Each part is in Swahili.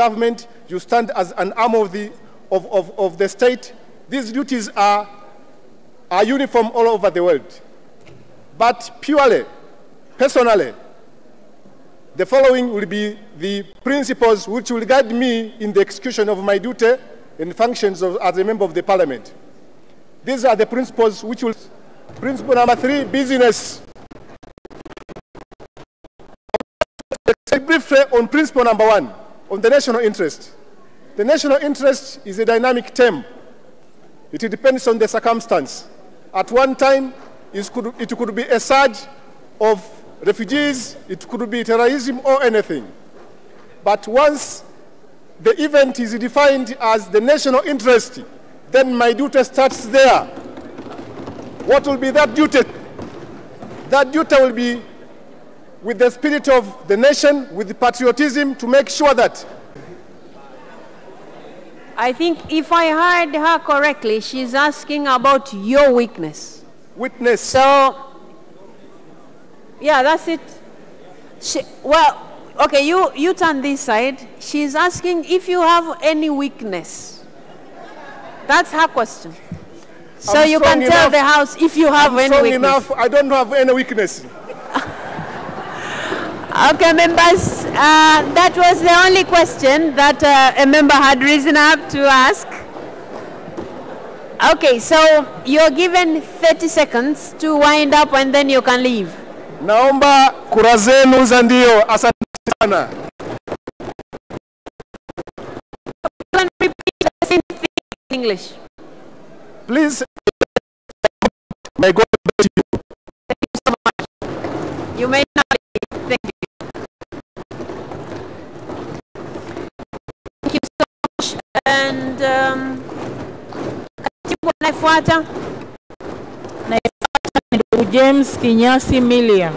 government, you stand as an arm of the state. These duties are uniform all over the world. But purely, personally, the following will be the principles which will guide me in the execution of my duty and functions as a member of the parliament. These are the principles which will... Principle number 3, business. Briefly on principle number 1, on the national interest. The national interest is a dynamic term. It depends on the circumstance. At one time, it could be a surge of refugees, it could be terrorism or anything. But once the event is defined as the national interest, then my duty starts there. What will be that duty? That duty will be with the spirit of the nation, with the patriotism, to make sure that... I think if I heard her correctly, she's asking about your weakness. Witness. So, yeah, that's it. Well, okay, you turn this side. She's asking if you have any weakness. That's her question. So you can tell the House if you have any weakness. Enough. I don't have any weakness. Okay, members, that was the only question that a member had risen up to ask. Okay, so you're given 30 seconds to wind up and then you can leave. Naomba kura zenu za ndio. Asante sana. You can repeat the same thing in English. Please, may God bless you. Thank you so much. You may not leave. Thank you. Thank you so much. And katibu anayefuata. Ndugu James Kinyasi Milia.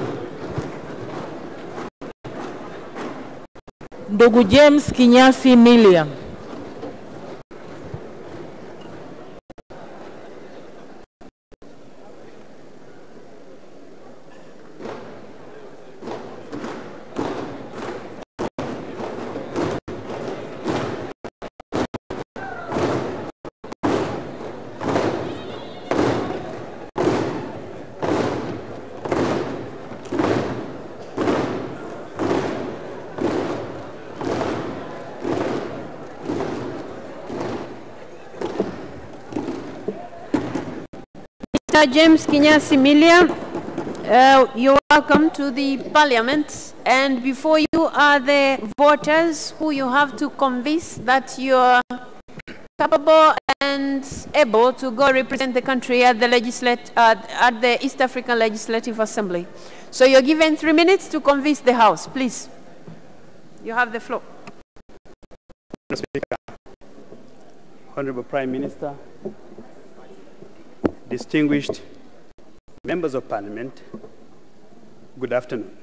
Ndugu James Kinyasi Milia. Mr. James Kinyasi Milia, you're welcome to the Parliament, and before you are the voters who you have to convince that you're capable and able to go represent the country at the East African Legislative Assembly. So you're given 3 minutes to convince the House, please. You have the floor. Mr. Speaker, Honorable Prime Minister, distinguished members of Parliament, good afternoon.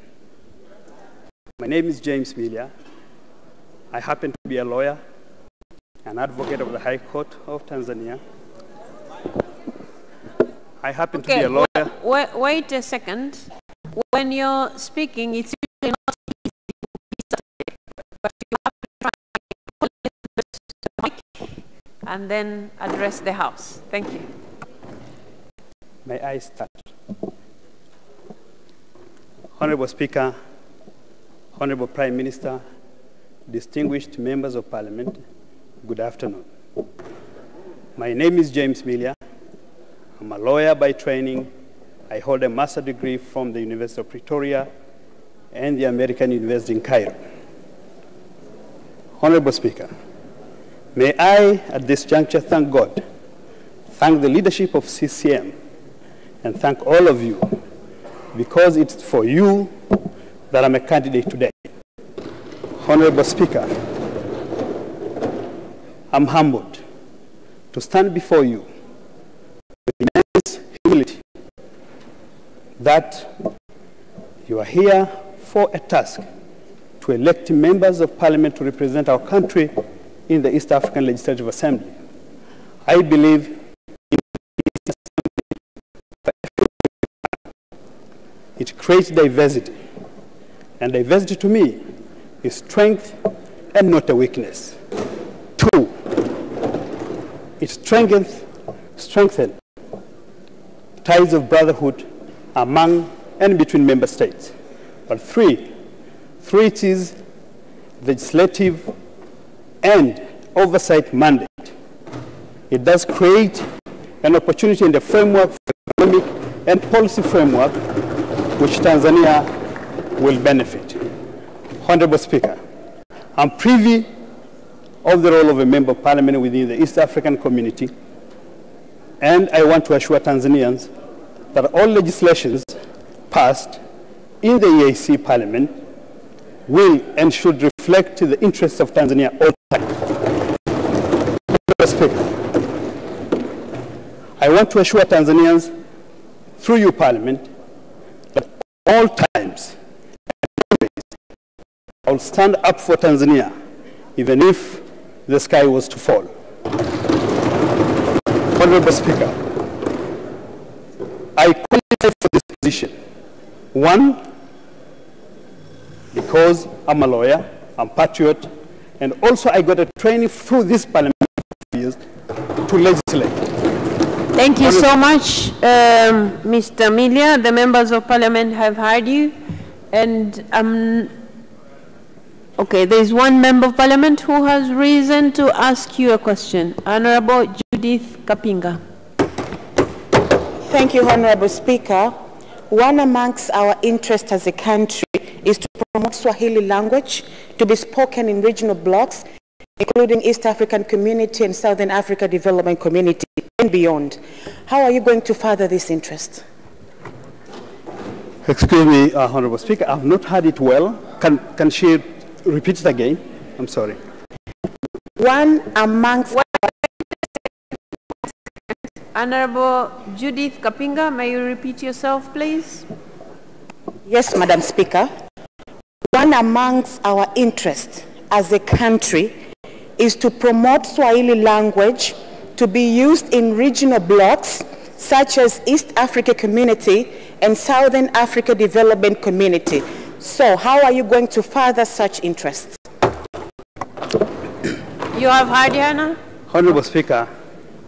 My name is James Milia. I happen to be a lawyer, an advocate of the High Court of Tanzania. I happen to be a lawyer. Wait a second. When you're speaking, it's usually not easy to be started, but you have to try the mic and then address the House. Thank you. May I start? Honorable Speaker, Honorable Prime Minister, distinguished members of Parliament, good afternoon. My name is James Milia. I'm a lawyer by training. I hold a master's degree from the University of Pretoria and the American University in Cairo. Honorable Speaker, may I, at this juncture, thank God, thank the leadership of CCM, and thank all of you, because it's for you that I'm a candidate today. Honorable Speaker, I'm humbled to stand before you with immense humility that you are here for a task to elect members of Parliament to represent our country in the East African Legislative Assembly. I believe it creates diversity, and diversity to me is strength and not a weakness. 2, it strengthens ties of brotherhood among and between member states. But 3, it is legislative and oversight mandate. It does create an opportunity in the framework for economic and policy framework which Tanzania will benefit. Honorable Speaker, I'm privy of the role of a member of parliament within the East African community, and I want to assure Tanzanians that all legislations passed in the EAC parliament will and should reflect the interests of Tanzania all the time. Honorable Speaker, I want to assure Tanzanians through your parliament that all times I will stand up for Tanzania, even if the sky was to fall. Honorable Speaker, I qualify for this position. 1, because I'm a lawyer, I'm patriot, and also I got a training through this parliament for years to legislate. Thank you so much, Mr. Milia. The members of parliament have heard you. And okay, there is one member of parliament who has reason to ask you a question. Honorable Judith Kapinga. Thank you, Honorable Speaker. One amongst our interests as a country is to promote Swahili language to be spoken in regional blocks, including East African Community and Southern Africa Development Community and beyond. How are you going to further this interest? Excuse me, Honorable Speaker, I've not heard it well. Can she repeat it again? I'm sorry. One amongst... Honorable Judith Kapinga, may you repeat yourself, please? Yes, Madam Speaker. One amongst our interests as a country is to promote Swahili language to be used in regional blocks such as East Africa Community and Southern Africa Development Community. So how are you going to further such interests? You have heard, Yana? Honorable Speaker.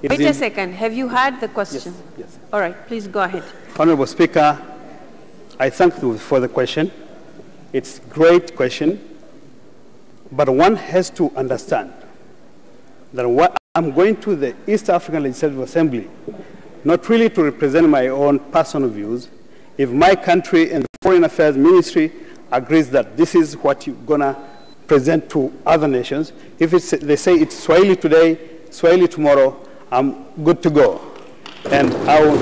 Wait a second. Have you heard the question? Yes, yes. All right, please go ahead. Honorable Speaker, I thank you for the question. It's a great question, but one has to understand that what I'm going to the East African Legislative Assembly, not really to represent my own personal views. If my country and the Foreign Affairs Ministry agrees that this is what you're going to present to other nations, if they say it's Swahili today, Swahili tomorrow, I'm good to go. And I will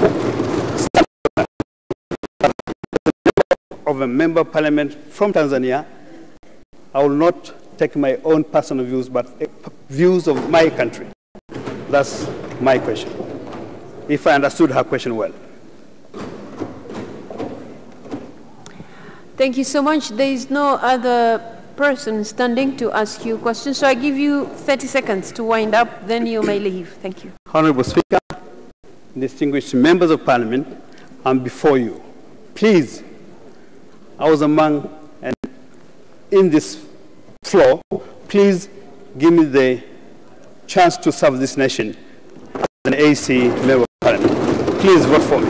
stand of a member of parliament from Tanzania. I will not take my own personal views, but views of my country. That's my question, if I understood her question well. Thank you so much. There is no other person standing to ask you questions, so I give you 30 seconds to wind up, then you may leave. Thank you. Honorable Speaker, distinguished members of parliament, I'm before you. Please, I was among and in this floor, please give me the chance to serve this nation as an AC member of parliament. Please vote for me.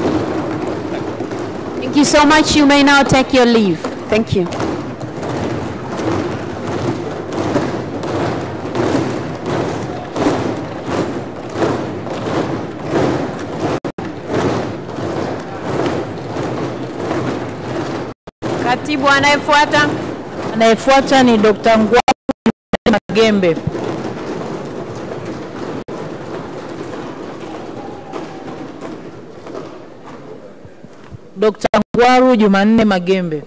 Thank you so much. You may now take your leave. Thank you. Katibu anayefuata. Anayefuata ni Dr. Ngwaru Magembe. Dr. Ngwaru Jumanne Magembe.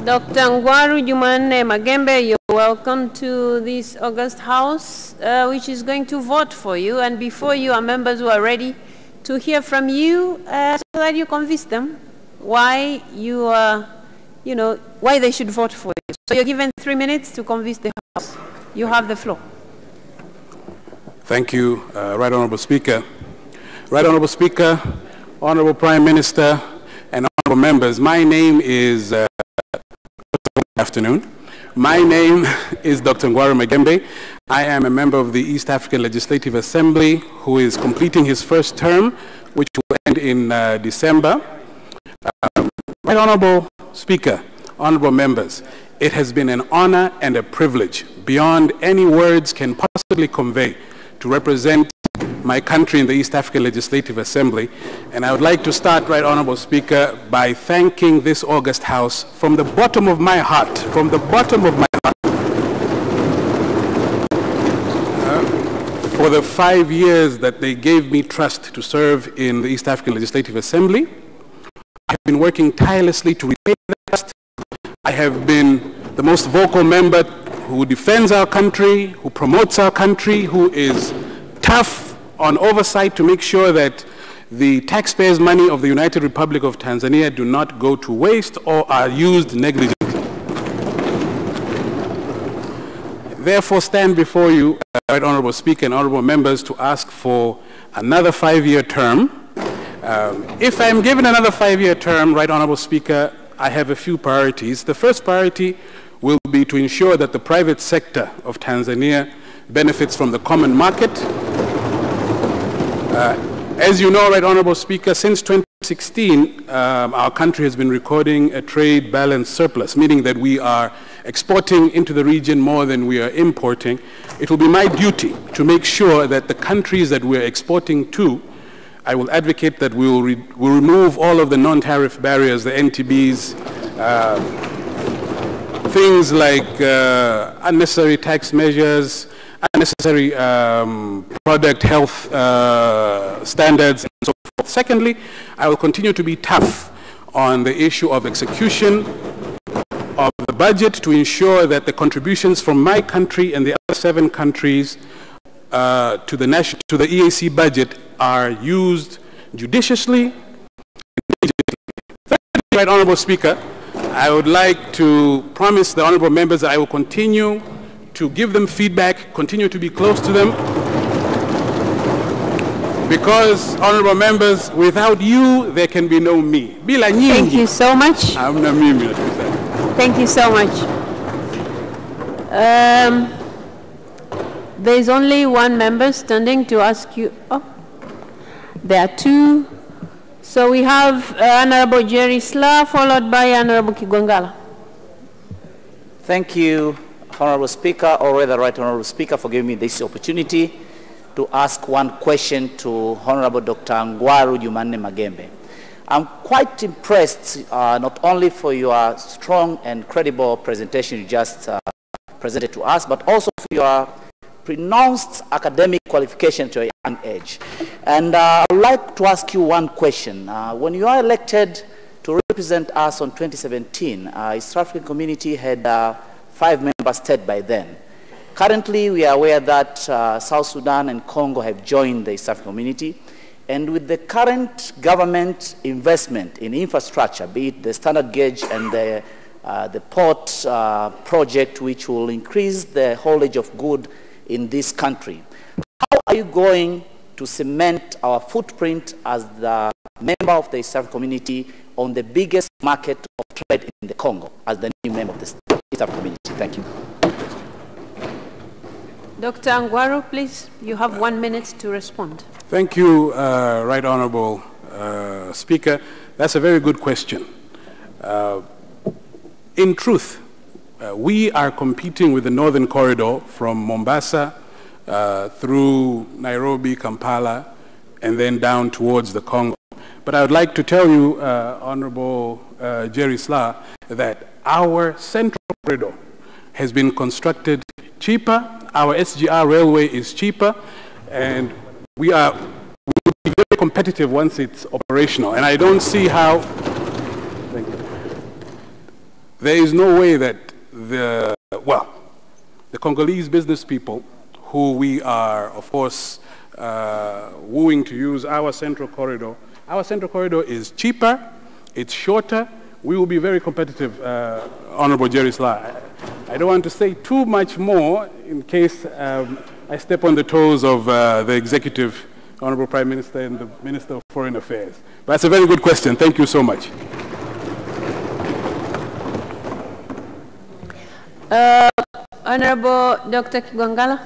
Dr. Ngwaru Jumanne Magembe, you're welcome to this August House, which is going to vote for you. And before you are members who are ready to hear from you so that you convince them why you are, why they should vote for you. So you're given 3 minutes to convince the House. You have the floor. Thank you, Right Honorable Speaker. Right Honorable Speaker, Honorable Prime Minister, and honorable members, my name is, good afternoon. My name is Dr. Ngwaru Magembe. I am a member of the East African Legislative Assembly who is completing his first term, which will end in December. Right Honorable Speaker, honorable members, it has been an honor and a privilege beyond any words can possibly convey to represent my country in the East African Legislative Assembly. And I would like to start, Right Honorable Speaker, by thanking this august House from the bottom of my heart, for the 5 years that they gave me trust to serve in the East African Legislative Assembly. I have been working tirelessly to repay the trust. I have been the most vocal member who defends our country, who promotes our country, who is tough on oversight to make sure that the taxpayers' money of the United Republic of Tanzania do not go to waste or are used negligently. Therefore, stand before you, Right Honorable Speaker and honorable members, to ask for another 5-year term. If I am given another 5-year term, Right Honorable Speaker, I have a few priorities. The first priority will be to ensure that the private sector of Tanzania benefits from the common market. As you know, Right Honorable Speaker, since 2016, our country has been recording a trade balance surplus, meaning that we are exporting into the region more than we are importing. It will be my duty to make sure that the countries that we are exporting to, I will advocate that we will remove all of the non-tariff barriers, the NTBs, things like unnecessary tax measures, unnecessary product health standards, and so forth. Secondly, I will continue to be tough on the issue of execution of the budget to ensure that the contributions from my country and the other 7 countries to the EAC budget are used judiciously. Right Honorable Speaker, I would like to promise the honorable members that I will continue to give them feedback, continue to be close to them, because, honorable members, without you, there can be no me. Bila nyinyi. Thank you so much. Hamna mimi. Thank you so much. There is only one member standing to ask you. Oh, there are 2. So we have Honorable Jerry Slaa, followed by Honorable Kigwangala. Thank you, Honorable Speaker, or rather Right Honorable Speaker, for giving me this opportunity to ask one question to Honorable Dr. Ngwaru Jumanne Magembe. I'm quite impressed not only for your strong and credible presentation you just presented to us, but also for your pronounced academic qualification to a young age. And I'd like to ask you one question. When you are elected to represent us on 2017, East African Community had 5 member states by then. Currently, we are aware that South Sudan and Congo have joined the East African Community. And with the current government investment in infrastructure, be it the standard gauge and the port project, which will increase the haulage of goods in this country, how are you going to cement our footprint as the member of the East African Community on the biggest market of trade in the Congo as the new member of the East African Community? Thank you. Dr. Ngwaru, please, you have 1 minute to respond. Thank you, Right Honorable Speaker. That's a very good question. In truth, we are competing with the Northern Corridor from Mombasa through Nairobi, Kampala, and then down towards the Congo. But I would like to tell you, Honorable Jerry Slaa, that our Central Corridor has been constructed cheaper. Our SGR railway is cheaper, and we will be very competitive once it's operational. And I don't see how, there is no way that the Congolese business people, who we are, of course, wooing to use our Central Corridor is cheaper, it's shorter, we will be very competitive, Honorable Jerry Sla. I don't want to say too much more in case I step on the toes of the executive, Honorable Prime Minister and the Minister of Foreign Affairs. But that's a very good question. Thank you so much. Honorable Dr. Kigwangala.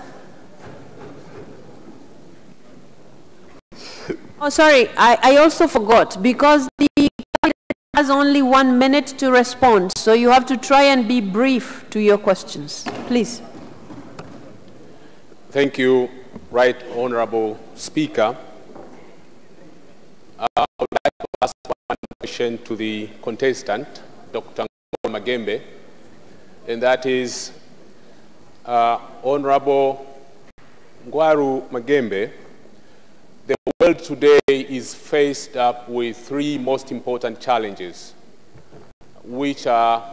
Oh, sorry, I also forgot, because the candidate has only 1 minute to respond, so you have to try and be brief to your questions. Please. Thank you, Right Honorable Speaker. I would like to ask one question to the contestant, Dr. Magembe, and that is, Honorable Ngwaru Magembe, the world today is faced up with three most important challenges, which are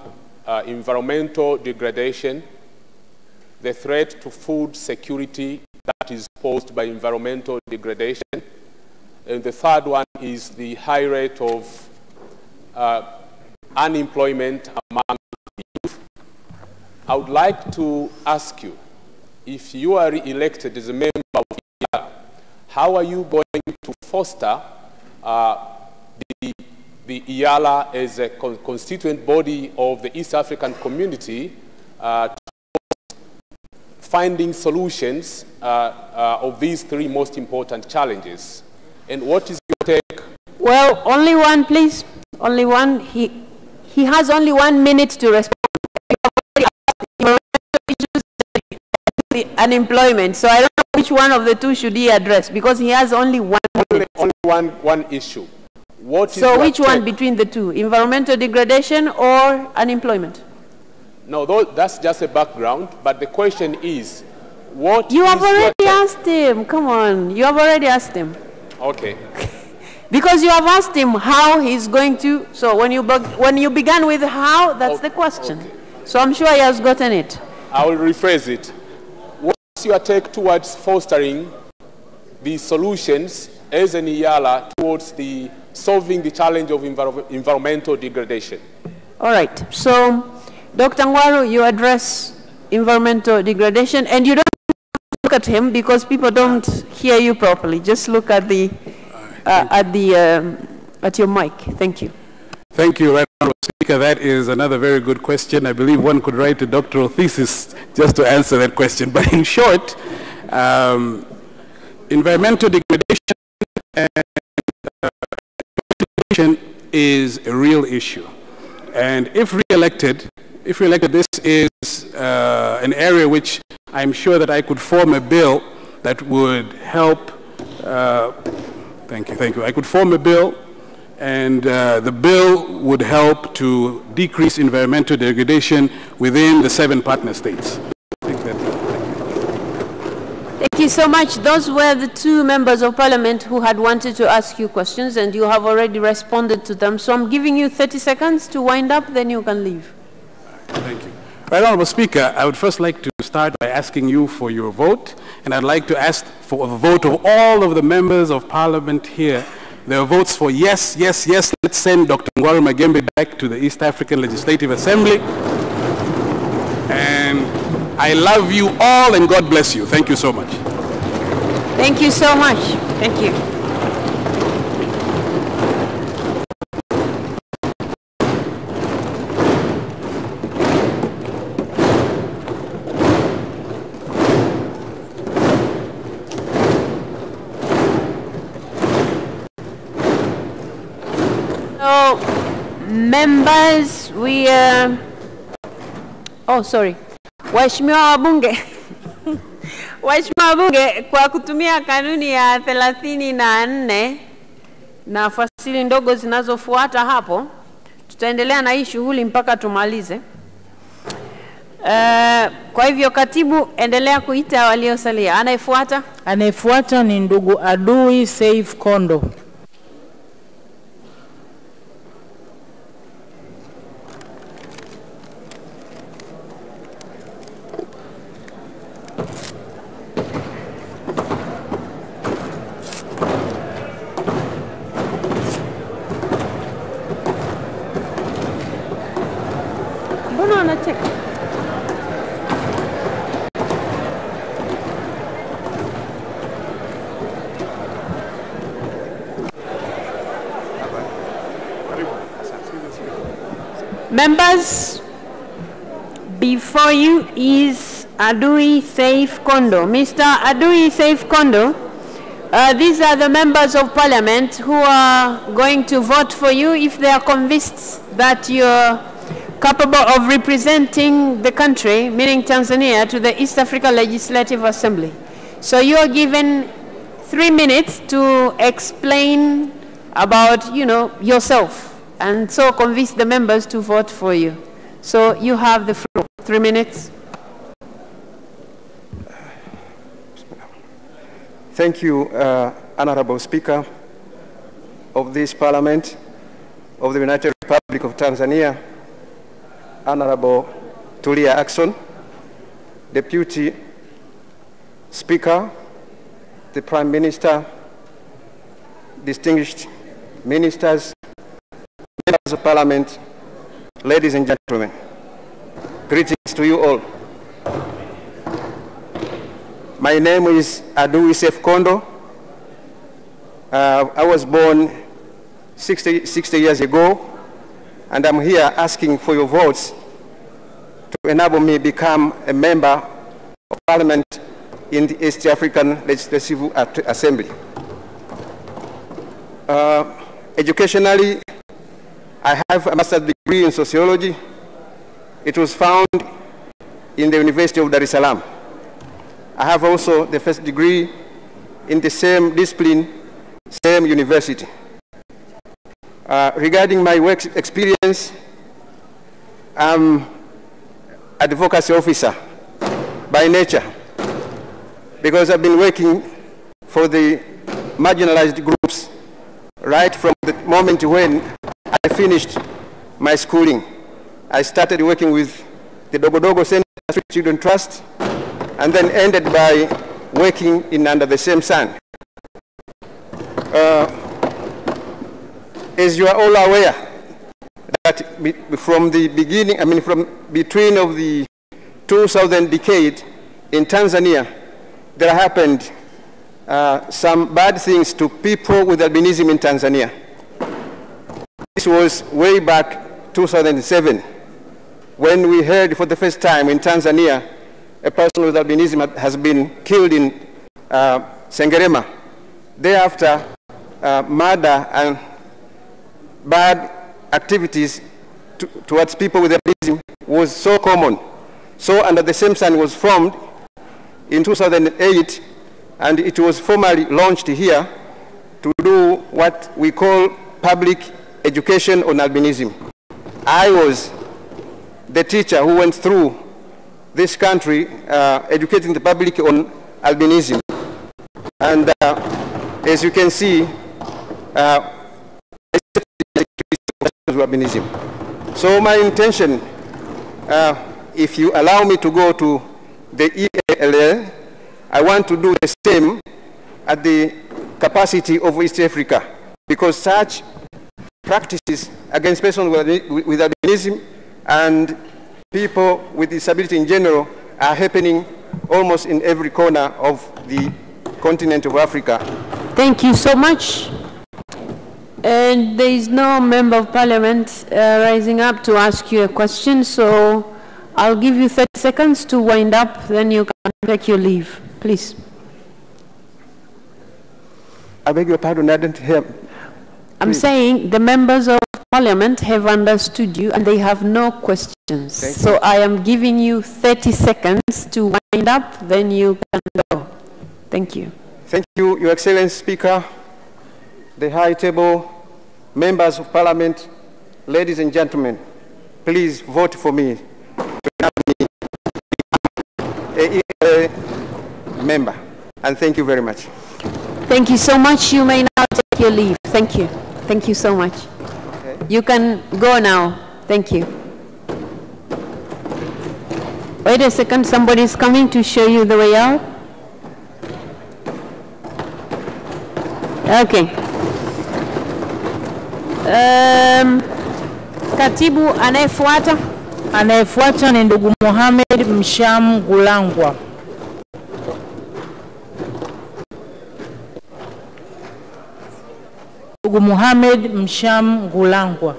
environmental degradation, the threat to food security that is posed by environmental degradation, and the third one is the high rate of unemployment among youth. I would like to ask you, if you are re-elected as a member of IALA, how are you going to foster the IALA as a constituent body of the East African community finding solutions of these three most important challenges? And what is your take? Well, only one, please. Only one. He has only 1 minute to respond. Unemployment. So I don't know which one of the two should he address, because he has only 1 minute. Only one issue. What is so which one between the two? Environmental degradation or unemployment? No, that's just a background, but the question is, what you have already asked him. Come on, you have already asked him. Okay. Because you have asked him how he's going to, so when you began with how, that's the question. Okay. So I'm sure he has gotten it. I will rephrase it. What's your take towards fostering the solutions as an IALA towards solving the challenge of environmental degradation? All right. So, Dr. Ngwaru, you address environmental degradation, and you don't look at him because people don't hear you properly. Just look at the at your mic. Thank you. Thank you, Right Honourable Speaker. That is another very good question. I believe one could write a doctoral thesis just to answer that question. But in short, environmental degradation is a real issue. And if re-elected, this is an area which I'm sure that I could form a bill that would help. Thank you. I could form a bill, and the bill would help to decrease environmental degradation within the 7 partner states. Thank you so much. Those were the 2 members of parliament who had wanted to ask you questions, and you have already responded to them. So I'm giving you 30 seconds to wind up, then you can leave. Thank you. Right Honourable Speaker, I would first like to start by asking you for your vote, and I'd like to ask for a vote of all of the members of parliament here. There are votes for yes, yes, yes. Let's send Dr. Ngwaru Magembe back to the East African Legislative Assembly. And I love you all, and God bless you. Thank you so much. Thank you so much. Thank you. So, members, we oh, sorry. Waheshimiwa wabunge. Waheshimiwa wabunge, kwa kutumia kanuni ya 34 na fasili ndogo zinazofuata hapo, tutaendelea na hii shughuli mpaka tumalize. Kwa hivyo katibu, endelea kuita waliosalia. Anayefuata? Anayefuata ni ndugu Adui Saif Kondo. Mbona anacheka? Members, before you is Adui Saif Kondo. Mr. Adui Saif Kondo, these are the members of parliament who are going to vote for you if they are convinced that you're capable of representing the country, meaning Tanzania, to the East Africa Legislative Assembly. So you are given 3 minutes to explain about, yourself, and so convince the members to vote for you. So you have the floor. 3 minutes. Thank you, Honorable Speaker of this Parliament of the United Republic of Tanzania, Honorable Tulia Ackson, Deputy Speaker, the Prime Minister, distinguished ministers, members of Parliament, ladies and gentlemen. Greetings to you all. My name is Adui Saif Kondo. I was born 60 years ago, and I'm here asking for your votes to enable me become a member of Parliament in the East African Legislative Assembly. Educationally, I have a master's degree in sociology. It was found in the University of Dar es Salaam. I have also the first degree in the same discipline, same university. Regarding my work experience, I'm an advocacy officer by nature, because I've been working for the marginalized groups right from the moment when I finished my schooling. I started working with the Dogodogo Center Street Children Trust, and then ended by working under the same sun. As you are all aware, that from the beginning, from between of the 2000 decade in Tanzania, there happened some bad things to people with albinism in Tanzania. This was way back 2007, when we heard for the first time in Tanzania a person with albinism has been killed in Sengerema. Thereafter, murder and bad activities towards people with albinism was so common. So Under the Same Sun was formed in 2008, and it was formally launched here to do what we call public education on albinism. I was the teacher who went through this country educating the public on albinism. And as you can see, albinism. So my intention, if you allow me to go to the EALL, I want to do the same at the capacity of East Africa, because such practices against persons with albinism and people with disability in general are happening almost in every corner of the continent of Africa. Thank you so much. And there is no member of parliament rising up to ask you a question, so I'll give you 30 seconds to wind up, then you can take your leave. Please. I beg your pardon, I didn't hear. I'm saying the members of parliament have understood you and they have no questions. So I am giving you 30 seconds to wind up, then you can go. Thank you. Thank you, Your Excellency Speaker, the High Table, members of Parliament, ladies and gentlemen. Please vote for me to become a member. And thank you very much. Thank you so much. You may now take your leave. Thank you. Thank you so much. Okay. You can go now. Thank you. Wait a second. Somebody is coming to show you the way out. Okay. Katibu anayefuata. Anayefuata ni ndugu Mohamed Msham Gulangwa. Ndugu Mohamed Msham Gulangwa.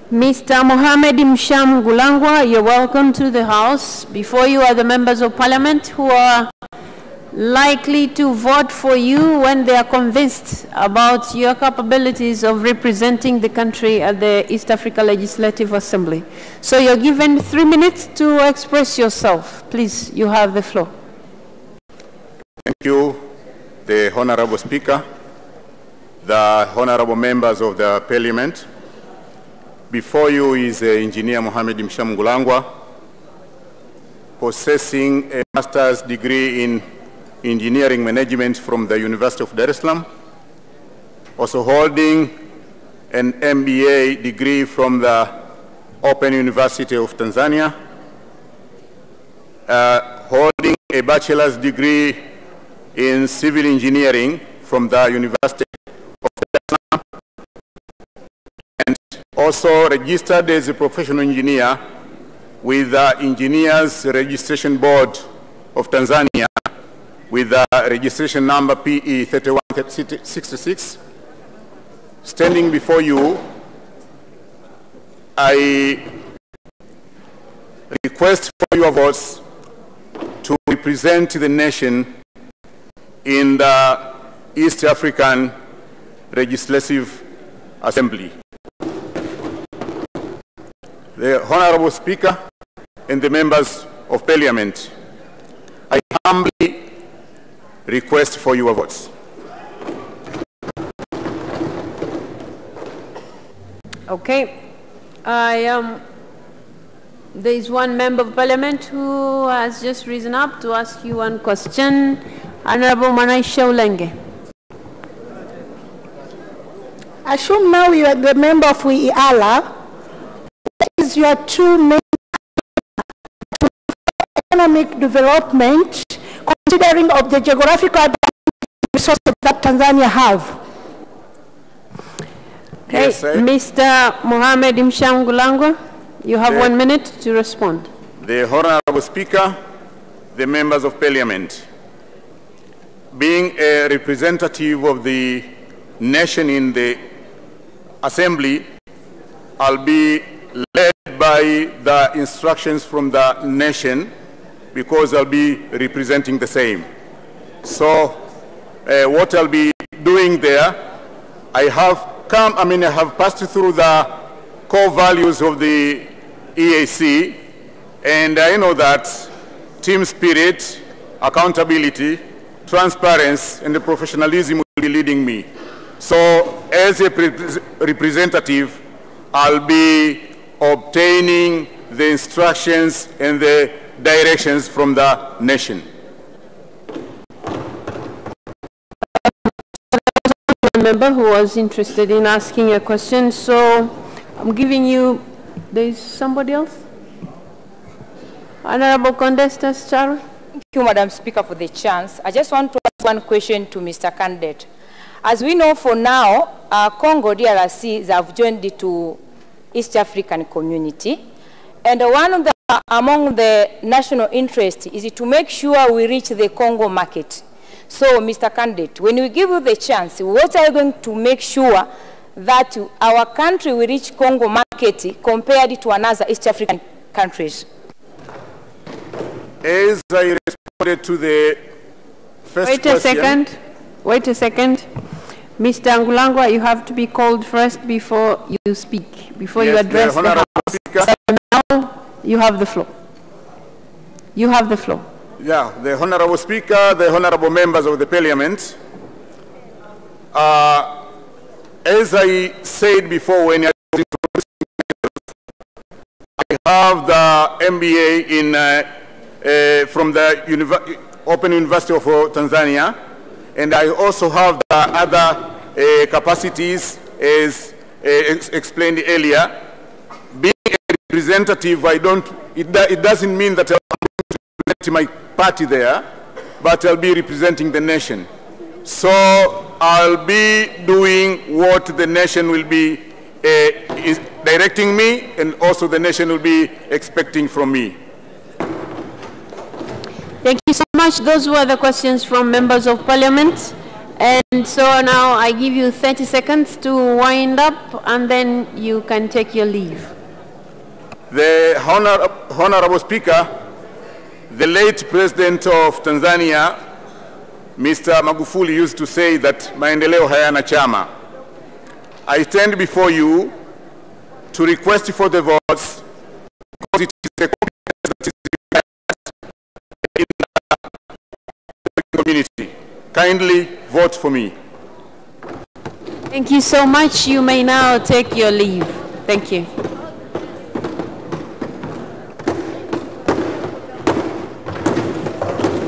Mr. Mohamed Msham Gulangwa, you're welcome to the House. Before you are the members of Parliament who are likely to vote for you when they are convinced about your capabilities of representing the country at the East Africa Legislative Assembly. So you're given 3 minutes to express yourself. Please, you have the floor. Thank you, the Honorable Speaker, the Honorable members of the Parliament. Before you is Engineer Mohamed Msham Gulangwa, possessing a master's degree in engineering management from the University of Dar es Salaam, also holding an MBA degree from the Open University of Tanzania, holding a bachelor's degree in civil engineering from the University of Dar es Salaam, and also registered as a professional engineer with the Engineers Registration Board of Tanzania with the registration number PE 3166. Standing before you, I request for your votes to represent the nation in the East African Legislative Assembly. The Honorable Speaker and the members of Parliament, I humbly request for your votes. Okay. There is one member of Parliament who has just risen up to ask you one question. Honorable Manaisha Ulenge. Assume now you are the member of WIALA. What is your two main economic development, considering of the geographical resources that Tanzania have? Okay, yes, Mr. Mohamed Msham Gulangwa, you have 1 minute to respond. The Honorable Speaker, the members of Parliament, being a representative of the nation in the Assembly, I'll be led by the instructions from the nation because I'll be representing the same. So what I'll be doing there, I have passed through the core values of the EAC, and I know that team spirit, accountability, transparency, and the professionalism will be leading me. So as a representative, I'll be obtaining the instructions and the directions from the nation. Member who was interested in asking a question, so I'm giving you, there is somebody else? Honorable Condestas Charo. Thank you, Madam Speaker, for the chance. I just want to ask one question to Mr. Candidate. As we know, for now, Congo DRC have joined to East African community, and one of the among the national interest is to make sure we reach the Congo market. So, Mr. Candidate, when we give you the chance, what are you going to make sure that our country will reach Congo market compared to another East African countries? As I responded to the first question. Wait a second. Mr. Ngulangwa, you have to be called first before you speak, before you address the House. So now you have the floor. You have the floor. Yeah, the Honorable Speaker, the Honorable members of the Parliament, as I said before when I was introducing have the MBA from the Open University of Tanzania, and I also have the other capacities as explained earlier. Being a representative, it doesn't mean that I'm representing my party there, but I'll be representing the nation. So I'll be doing what the nation will be is directing me, and also the nation will be expecting from me. Thank you so much. Those were the questions from members of parliament. And so now I give you 30 seconds to wind up, and then you can take your leave. The Honorable Speaker, the late President of Tanzania, Mr. Magufuli, used to say that maendeleo hayana chama. I stand before you to request for the votes because it is a competence that is required in the community. Kindly vote for me. Thank you so much. You may now take your leave. Thank you.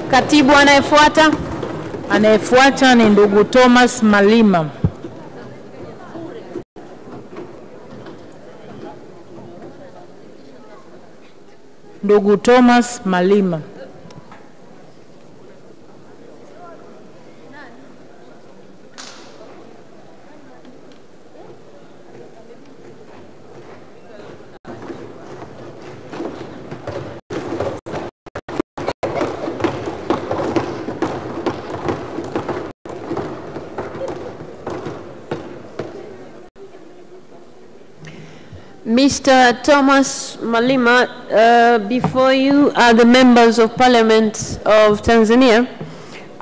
Katibu anayefuata. Anayefuata ni ndugu Thomas Malima. Ndugu Thomas Malima. Mr. Thomas Malima, before you are the members of Parliament of Tanzania,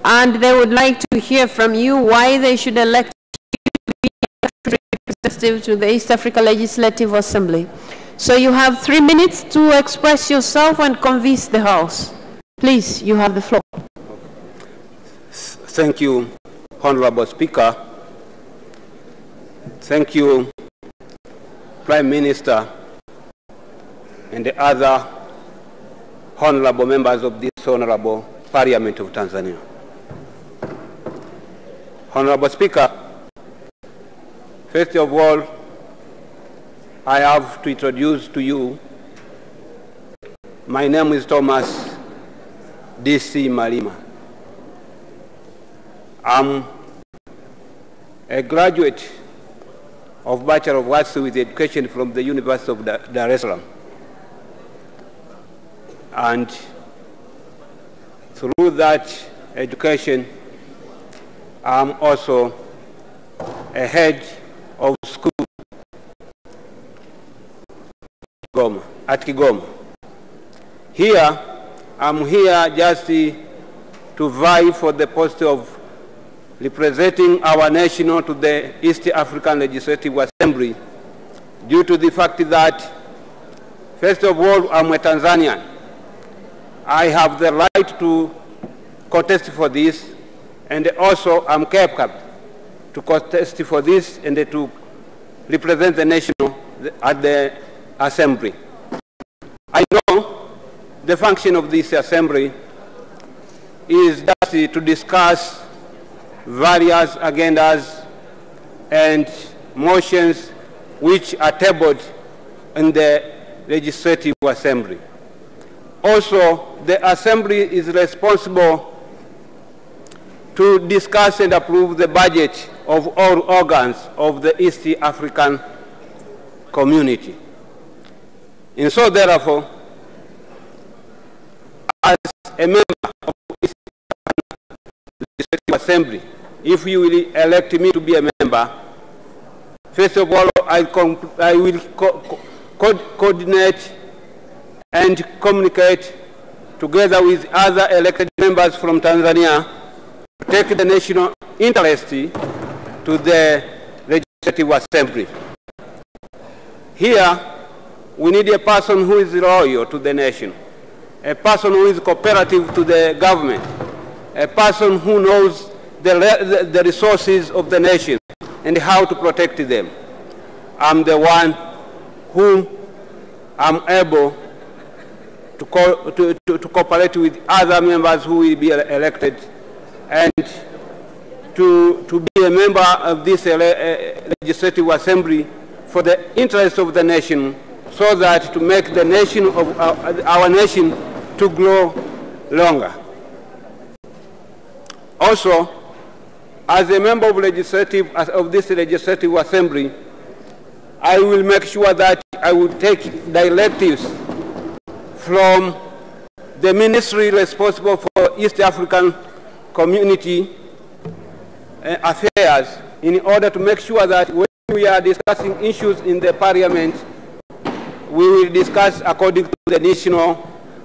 and they would like to hear from you why they should elect you to be representative to the East Africa Legislative Assembly. So you have 3 minutes to express yourself and convince the House. Please, you have the floor. Thank you, Honorable Speaker. Thank you, Prime Minister, and the other honorable members of this honorable Parliament of Tanzania. Honorable Speaker, first of all, I have to introduce to you, my name is Thomas D.C. Malima. I'm a graduate of Bachelor of Arts with Education from the University of Dar es Salaam. And through that education, I'm also a head of school at Kigoma. Here, I'm here just to vie for the post of representing our nation to the East African Legislative Assembly due to the fact that, first of all, I'm a Tanzanian. I have the right to contest for this, and also I'm capable to contest for this and to represent the nation at the Assembly. I know the function of this Assembly is just to discuss various agendas and motions which are tabled in the Legislative Assembly. Also, the Assembly is responsible to discuss and approve the budget of all organs of the East African community. And so, therefore, as a member of the East African Legislative Assembly, if you will elect me to be a member, first of all, I will coordinate and communicate together with other elected members from Tanzania to take the national interest to the Legislative Assembly. Here, we need a person who is loyal to the nation, a person who is cooperative to the government, a person who knows the resources of the nation and how to protect them. I'm the one who I'm able to cooperate with other members who will be elected and to be a member of this legislative assembly for the interest of the nation, so that to make the nation of our nation to grow longer. Also, as a member of this legislative assembly, I will make sure that I will take directives from the ministry responsible for East African community affairs in order to make sure that when we are discussing issues in the parliament, we will discuss according to the national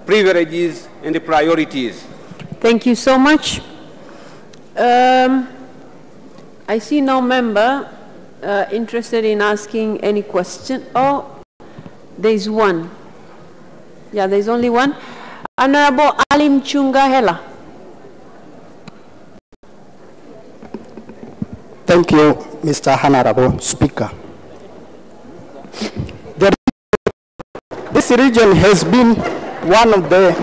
privileges and the priorities. Thank you so much. I see no member interested in asking any question. Oh, there's one. Yeah, there's only one. Honorable Alim Chungahela. Thank you, Mr. Honorable Speaker. This region has been one of the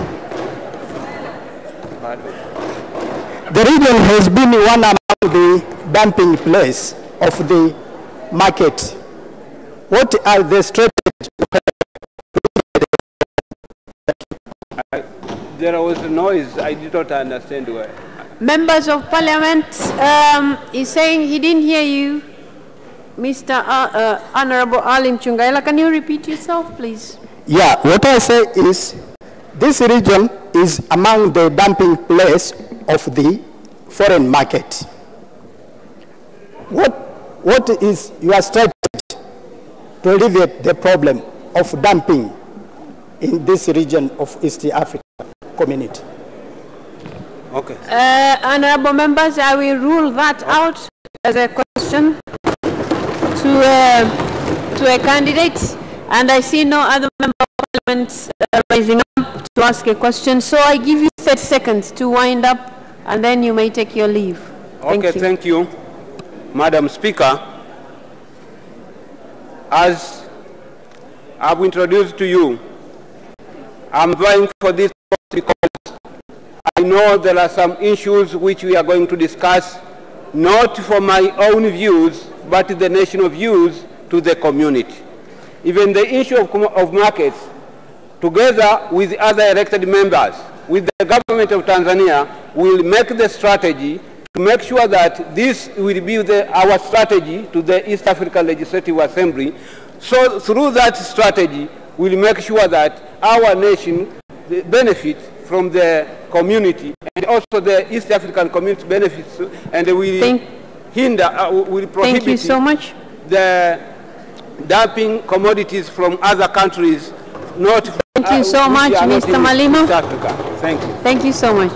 region has been one among the dumping place of the market. What are the strategies? There was a noise. I did not understand why. Members of Parliament, is saying he didn't hear you, Mr. Honorable Alim Chungaila. Can you repeat yourself, please? Yeah, what I say is this region is among the dumping place of the foreign market. What is your strategy to alleviate the problem of dumping in this region of East Africa community? Okay. Honorable members, I will rule that out as a question to a candidate, and I see no other member of Parliament raising up to ask a question. So I give you 30 seconds to wind up, and then you may take your leave. Thank you, Madam Speaker. As I've introduced to you, I'm vying for this because I know there are some issues which we are going to discuss, not for my own views, but the national views to the community. Even the issue of markets, together with other elected members, with the government of Tanzania, will make the strategy to make sure that this will be our strategy to the East African Legislative Assembly. So through that strategy, we'll make sure that our nation benefits from the community, and also the East African community benefits, and will prohibit thank you so much. The dumping commodities from other countries, not from Thank you so much, Mr. Malima. East Africa. Thank you. Thank you so much.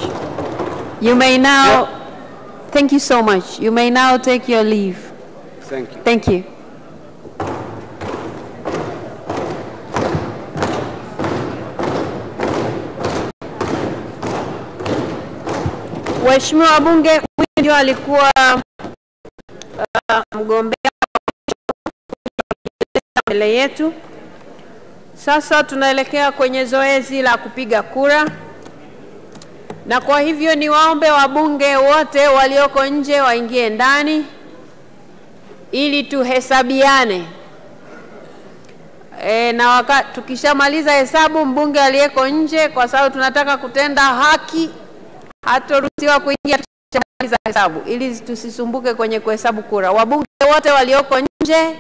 You may now, thank you so much. You may now take your leave. Thank you. Thank you. Waheshimiwa Bunge, huyu ndio alikuwa mgombea mbele yetu. Sasa tunaelekea kwenye zoezi la kupiga kura. Na kwa hivyo ni waombe wabunge wote walioko nje waingie ndani ili tuhesabiane. Na tukishamaliza hesabu, mbunge aliyeko nje, kwa sababu tunataka kutenda haki, hataruhusiwa kuingia tukishamaliza hesabu, ili tusisumbuke kwenye kuhesabu kura. Wabunge wote walioko nje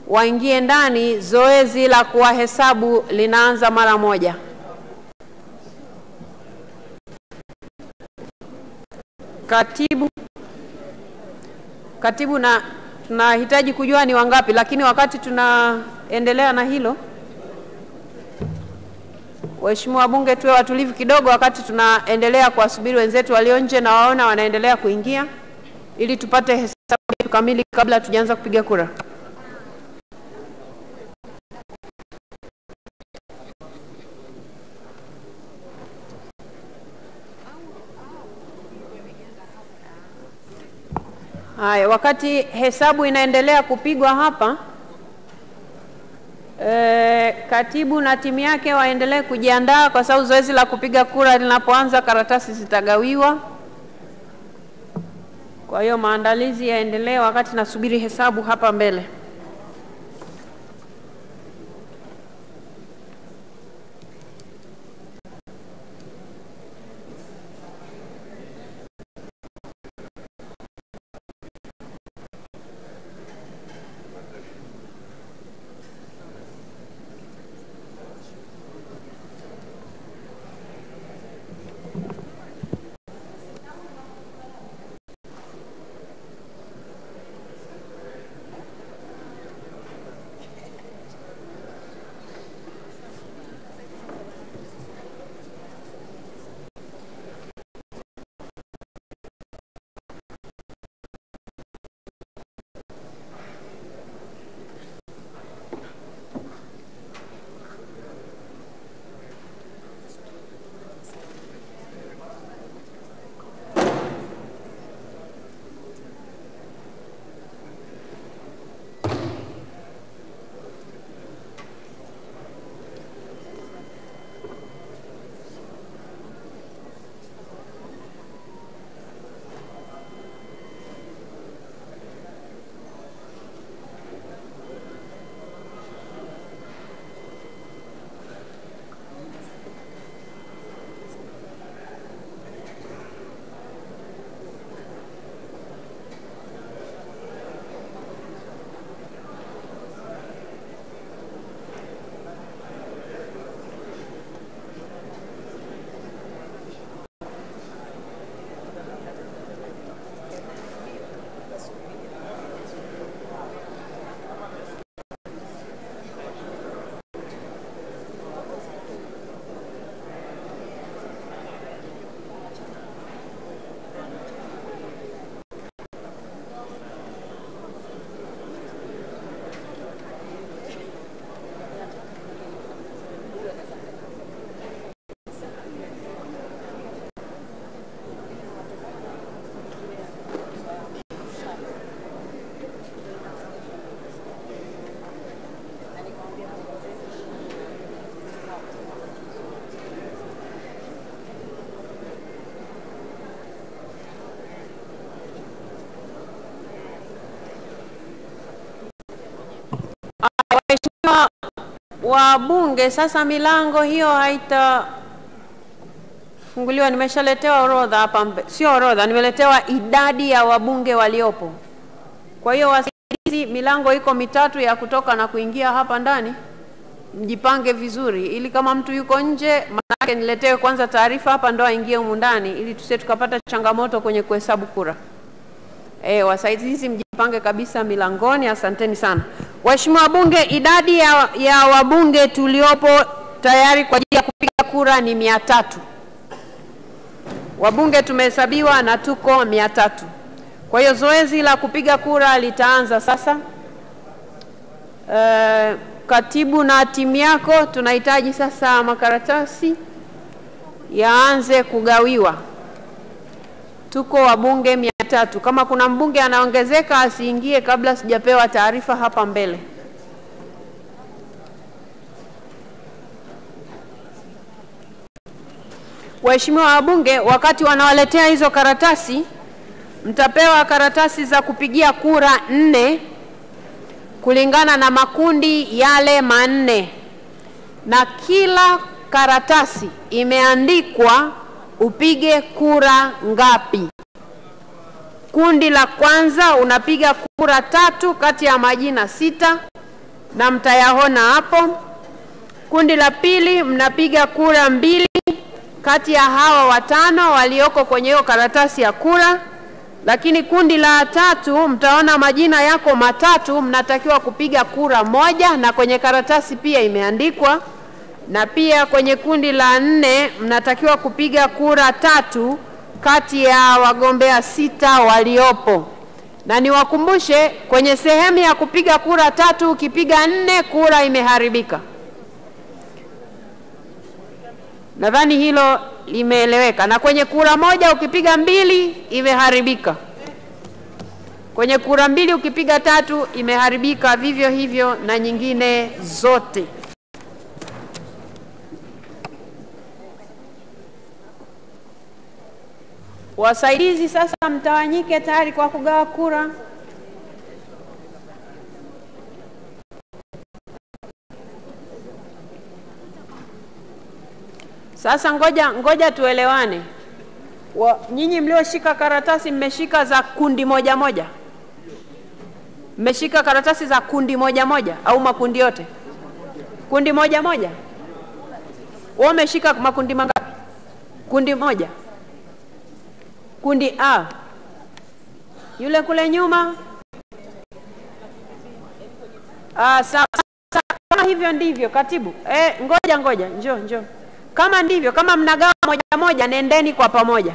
waingie ndani, zoezi la kuwahesabu linaanza mara moja. Katibu, na tunahitaji kujua ni wangapi, lakini wakati tunaendelea na hilo, waheshimiwa wabunge, tuwe watulivu kidogo wakati tunaendelea kuwasubiri wenzetu walio nje na waona wanaendelea kuingia, ili tupate hesabu kamili kabla tujaanza kupiga kura. Haya, wakati hesabu inaendelea kupigwa hapa, Katibu na timu yake waendelee kujiandaa kwa sababu zoezi la kupiga kura linapoanza karatasi zitagawiwa. Kwa hiyo maandalizi yaendelee wakati nasubiri hesabu hapa mbele. Wa bunge sasa milango hiyo haitafunguliwa. Nimeshaletewa orodha hapa, sio orodha, nimeletewa idadi ya wabunge waliopo. Kwa hiyo wasaidizi, milango iko mitatu ya kutoka na kuingia hapa ndani. Mjipange vizuri ili kama mtu yuko nje, maana niletewe kwanza taarifa hapa ndo aingie humu ndani ili tusije tukapata changamoto kwenye kuhesabu kura. Wasaidizi mjipange kabisa milangoni. Asanteni sana. Waheshimiwa wabunge, idadi ya wabunge tuliopo tayari kwa ajili ya kupiga kura ni 300. Wabunge tumehesabiwa na tuko 300. Kwa hiyo zoezi la kupiga kura litaanza sasa. Katibu na timu yako tunahitaji sasa makaratasi yaanze kugawiwa. Tuko wabunge 300. Kama kuna mbunge anaongezeka asiingie kabla sijapewa taarifa hapa mbele. Waheshimiwa wabunge, wakati wanawaletea hizo karatasi, mtapewa karatasi za kupigia kura 4 kulingana na makundi yale 4. Na kila karatasi imeandikwa upige kura ngapi. Kundi la kwanza unapiga kura 3 kati ya majina 6 na mtayaona hapo. Kundi la pili mnapiga kura 2 kati ya hawa 5 walioko kwenye hiyo karatasi ya kura. Lakini kundi la 3 mtaona majina yako 3, mnatakiwa kupiga kura 1 na kwenye karatasi pia imeandikwa. Na pia kwenye kundi la 4 mnatakiwa kupiga kura 3 kati ya wagombea 6 waliopo. Na niwakumbushe, kwenye sehemu ya kupiga kura 3 ukipiga 4 kura imeharibika. Nadhani hilo limeeleweka. Na kwenye kura 1 ukipiga 2 imeharibika. Kwenye kura mbili ukipiga 3 imeharibika, vivyo hivyo na nyingine zote. Wasaidizi sasa mtawanyike tayari kwa kugawa kura. Sasa ngoja tuelewane. Nyinyi mlioshika karatasi mmeshika za kundi moja moja? Mmeshika karatasi za kundi moja moja au makundi yote? Kundi moja moja. Wewe umeshika makundi mangapi? Kundi moja. Kundi A. Yule kule nyuma. Sawa. Kama hivyo ndivyo katibu. Ngoja, njoo. Kama ndivyo, kama mnagawa moja moja, nendeni kwa pamoja.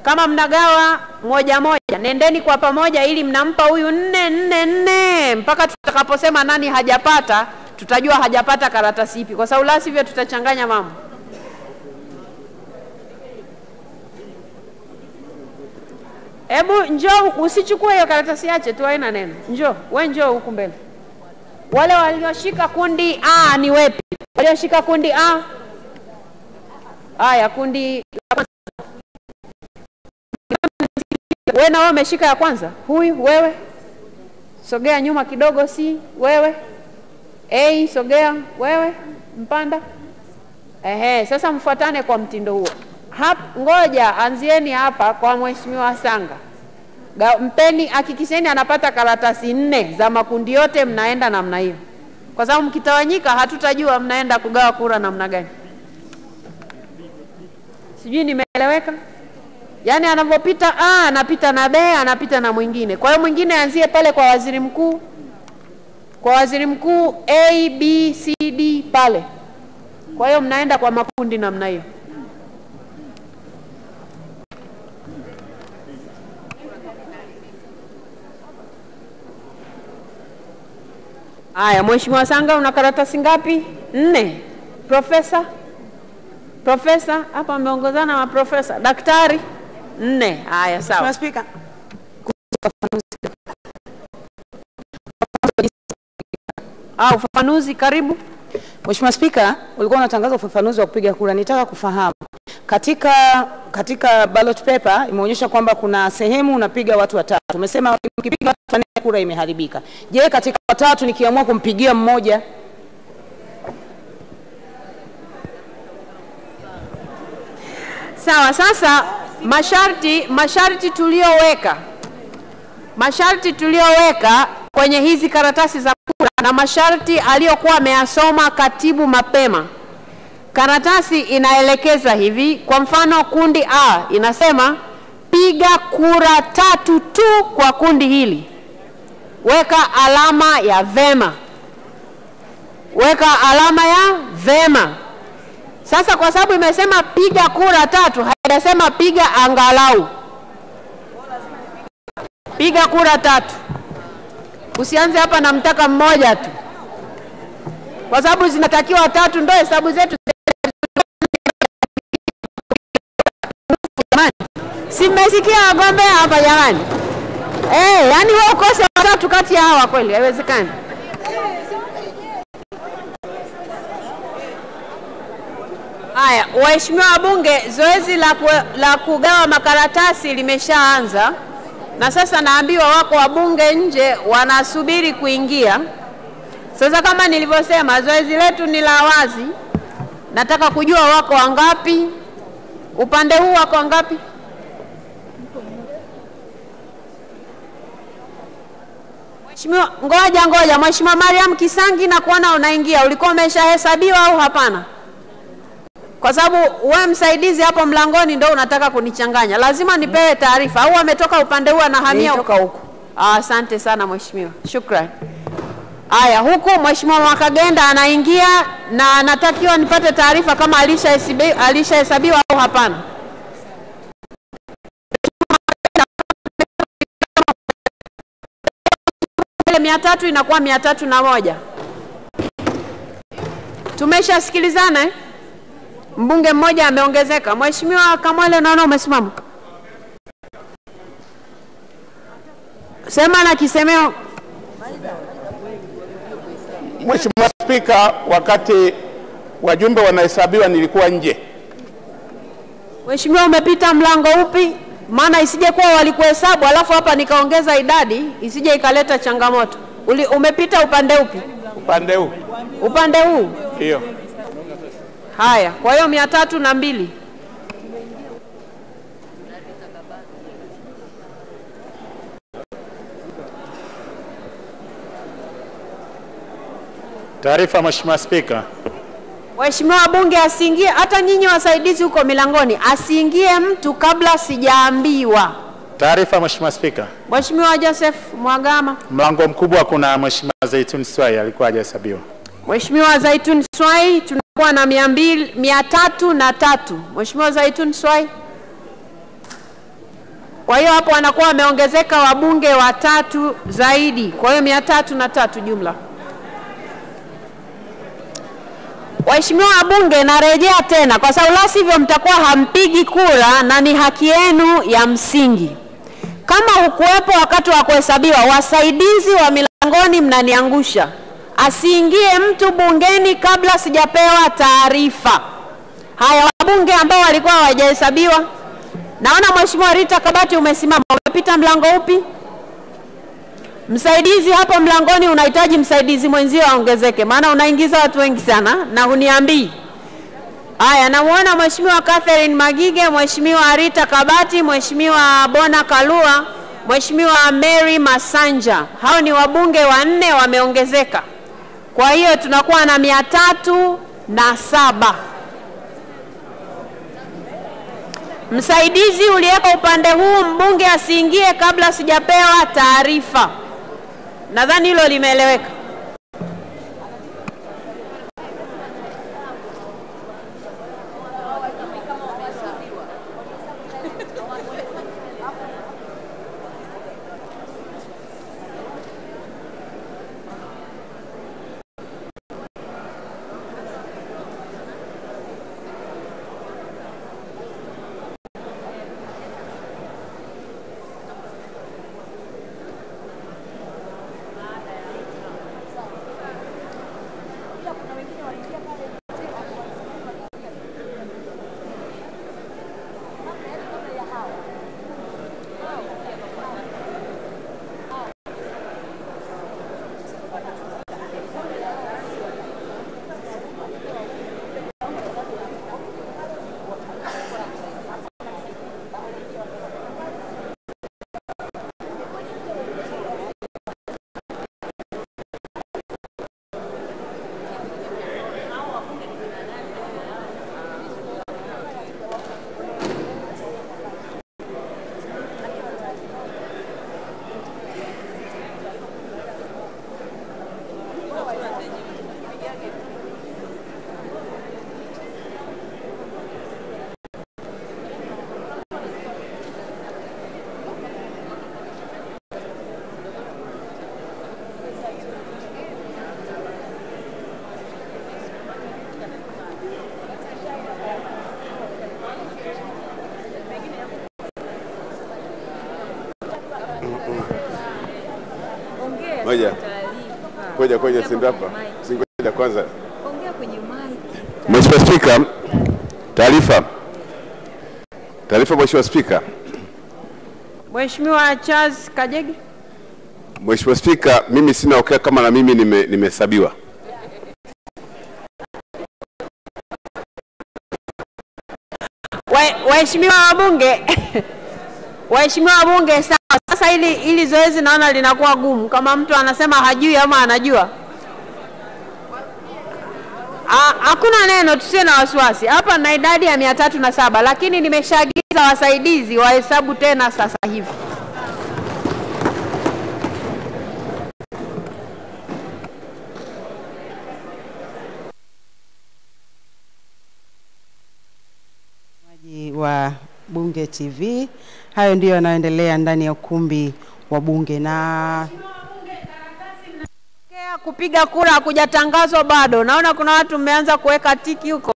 Kama mnagawa moja moja, nendeni kwa pamoja ili mnampa huyu 4 mpaka tutakaposema nani hajapata, tutajua hajapata karatasi ipi, kwa sababu la sivyo tutachanganya mambo. Hebu njoo, usichukue hiyo karatasi yache tu, haina neno. Njoo huku mbele. Wale walioshika kundi A ni wepi? Walioshika kundi A? Haya, kundi la kwanza. Wewe na wewe umeshika ya kwanza? Huyu wewe? Sogea nyuma kidogo, si wewe? Sogea wewe, Mpanda. Sasa mfuatane kwa mtindo huo. Ngoja anzieni hapa kwa Mheshimiwa Sanga. Mpeni, hakikisheni anapata karatasi 4 za makundi yote, mnaenda namna hiyo. Kwa sababu mkitawanyika hatutajua mnaenda kugawa kura namna gani. Sijui nimeeleweka? Yaani anapopita A, anapita na B, anapita na mwingine. Kwa hiyo mwingine anzie pale kwa waziri mkuu. Kwa waziri mkuu A, B, C, D pale. Kwa hiyo mnaenda kwa makundi namna hiyo. Haya, Mheshimiwa Sanga una karatasi ngapi? 4. Profesa, hapa ameongozana na profesa. Daktari 4. Haya, sawa. Mheshimiwa Spika. Ufafanuzi, karibu. Mheshimiwa Spika, ulikuwa unatangaza ufafanuzi wa kupiga kura. Nitaka kufahamu. Katika ballot paper imeonyesha kwamba kuna sehemu unapiga watu 3. Umesema ukipiga watu 4 kura imeharibika. Je, katika 3 nikiamua kumpigia mmoja? Sawa, sasa masharti tulioweka kwenye hizi karatasi za kura na masharti aliyokuwa ameyasoma katibu mapema. Karatasi inaelekeza hivi, kwa mfano kundi A inasema piga kura 3 tu kwa kundi hili. Weka alama ya vema. Sasa kwa sababu imesema piga kura 3, haijasema piga angalau. Piga kura 3. Usianze hapa na mtaka mmoja tu. Kwa sababu zinatakiwa 3, ndio hesabu zetu. Simesikia wagombea hapa jamani. Yaani wewe ukose 3 kati ya hawa kweli, haiwezekani. Haya, waheshimiwa Bunge, zoezi la kugawa makaratasi limeshaanza. Na sasa naambiwa wako wabunge nje wanasubiri kuingia. Sasa kama nilivyosema, zoezi letu ni la wazi. Nataka kujua wako wangapi. Upande huu wako wangapi? Mheshimiwa, ngoja. Mheshimiwa Mariam Kisangi, na kuona unaingia. Ulikuwa umeshahesabiwa au hapana? Kwa sababu wewe msaidizi hapo mlangoni ndio unataka kunichanganya. Lazima nipewe taarifa. Au ametoka upande huu anahamia huko? Asante sana mheshimiwa. Shukrani. Haya, huku Mheshimiwa Mwakagenda anaingia na anatakiwa nipate taarifa kama alishahesabiwa au hapana. Ile 300 inakuwa 301. Tumeshasikilizana Mbunge mmoja ameongezeka. Mheshimiwa Kamwele, naona umesimama. Sema na kisemeo. Mheshimiwa Spika, wakati wajumbe wanahesabiwa nilikuwa nje. Mheshimiwa, umepita mlango upi? Maana isije kuwa walikuhesabu alafu hapa nikaongeza idadi, isije ikaleta changamoto. Umepita upande upi? Upande huu. Upande huu? Ndio. Haya, kwa hiyo 302. Taarifa, Mheshimiwa Spika. Mheshimiwa Bunge asiingie, hata nyinyi wasaidizi huko milangoni, asiingie mtu kabla sijaambiwa. Taarifa, Mheshimiwa Spika. Mheshimiwa Joseph Mwagama. Mlango mkubwa kuna Mheshimiwa Zaituni Swai alikuwa hajahesabiwa. Mheshimiwa Zaituni Swai, tunakuwa na 303. Mheshimiwa Zaituni Swai. Kwa hiyo hapo wanakuwa wameongezeka wabunge 3 zaidi. Kwa hiyo 303 jumla. Waheshimiwa wabunge, narejea tena kwa sababu la sivyo mtakuwa hampigi kura na ni haki yenu ya msingi. Kama hukuwepo wakati wa kuhesabiwa, wasaidizi wa milangoni mnaniangusha. Asiingie mtu bungeni kabla sijapewa taarifa. Haya, wabunge ambao walikuwa hawajahesabiwa. Naona Mheshimiwa Rita Kabati umesimama. Umepita mlango upi? Msaidizi hapo mlangoni, unahitaji msaidizi mwenzio aongezeke, maana unaingiza watu wengi sana na huniambii. Haya, namuona Mheshimiwa Catherine Magige, Mheshimiwa Rita Kabati, Mheshimiwa Bona Kalua, Mheshimiwa Mary Masanja. Hao ni wabunge 4 wameongezeka. Kwa hiyo tunakuwa na 307. Msaidizi uliyeko upande huu, mbunge asiingie kabla sijapewa taarifa. Nadhani hilo limeeleweka. Ngoja sindo hapa. Singoja kwanza. Ongea kwenye mic. Mheshimiwa Spika, taarifa. Mheshimiwa Spika. Mheshimiwa Charles Kajegi. Mheshimiwa Spika, mimi sina okay kama na mimi nimehesabiwa. Waheshimiwa wabunge. Waheshimiwa wabunge, sasa ili zoezi naona linakuwa gumu kama mtu anasema hajui ama anajua. Hakuna neno, tusiwe na wasiwasi. Hapa na idadi ya 307, lakini nimeshaagiza wasaidizi wahesabu tena sasa hivi. Wa Bunge TV, hayo ndio yanaendelea ndani ya ukumbi wa Bunge. Na kupiga kura hakujatangazwa bado. Naona kuna watu mmeanza kuweka tiki huko.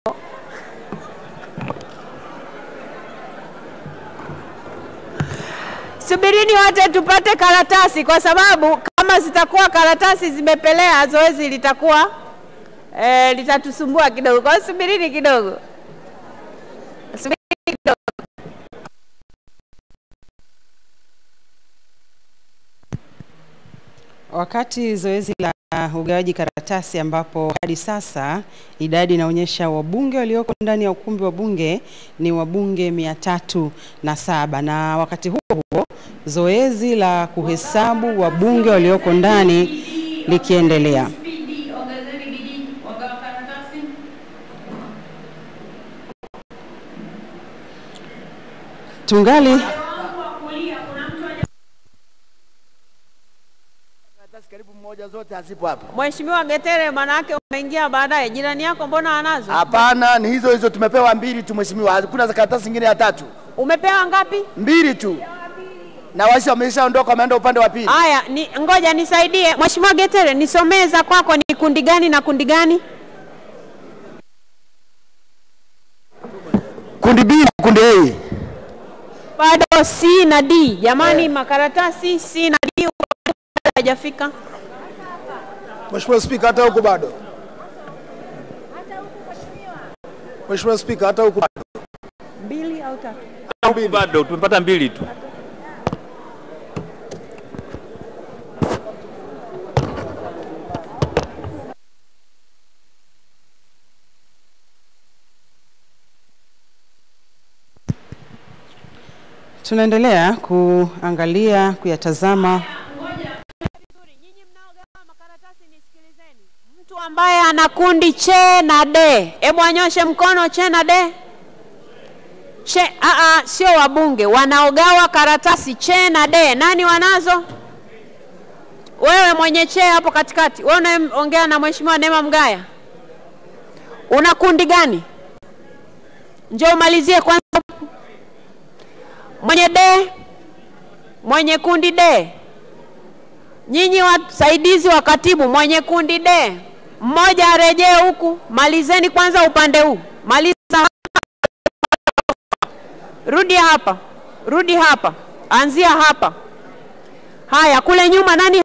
Subirini wote tupate karatasi, kwa sababu kama zitakuwa karatasi zimepelea, zoezi litakuwa litatusumbua kidogo. Kwa subirini kidogo. Subirini kidogo. Wakati zoezi la ugawaji karatasi, ambapo hadi sasa idadi inaonyesha wabunge walioko ndani ya ukumbi wa bunge ni wabunge 307, na wakati huo zoezi la kuhesabu wabunge walioko ndani likiendelea. Tungali karibu mmoja zote hazipo hapa. Mheshimiwa Getere, manake umeingia baadaye. Jirani yako mbona anazo? Hapana, ni hizo tumepewa 2 tu mheshimiwa. Hakuna karatasi nyingine ya 3. Umepewa ngapi? 2 tu. Na wasi wameshaondoka, wameenda upande wa pili. Haya, ngoja nisaidie. Mheshimiwa Getere, nisomee za kwako ni kundi gani na kundi gani? Kundi B na kundi A. Bado C na D. Jamani, makaratasi C na D hajafika. Mheshimiwa Spika, hata huko bado. Mheshimiwa Spika, hata huko bado. 2 au 3? Hata huko bado tumepata 2 tu. tunaendelea kuangalia, kuyatazama. Mtu ambaye ana kundi che na de, hebu anyoshe mkono. Che na de. Che, sio wabunge wanaogawa karatasi. Che na de, nani wanazo? Wewe mwenye che hapo katikati, wewe unaongea na Mheshimiwa Neema Mgaya, una kundi gani? Njoo umalizie kwanza. Mwenye de, mwenye kundi de. Nyinyi wasaidizi wa katibu, mwenye kundi de, mmoja arejee huku. Malizeni kwanza upande huu. Maliza. Rudi hapa. Rudi hapa. Anzia hapa. Haya, kule nyuma nani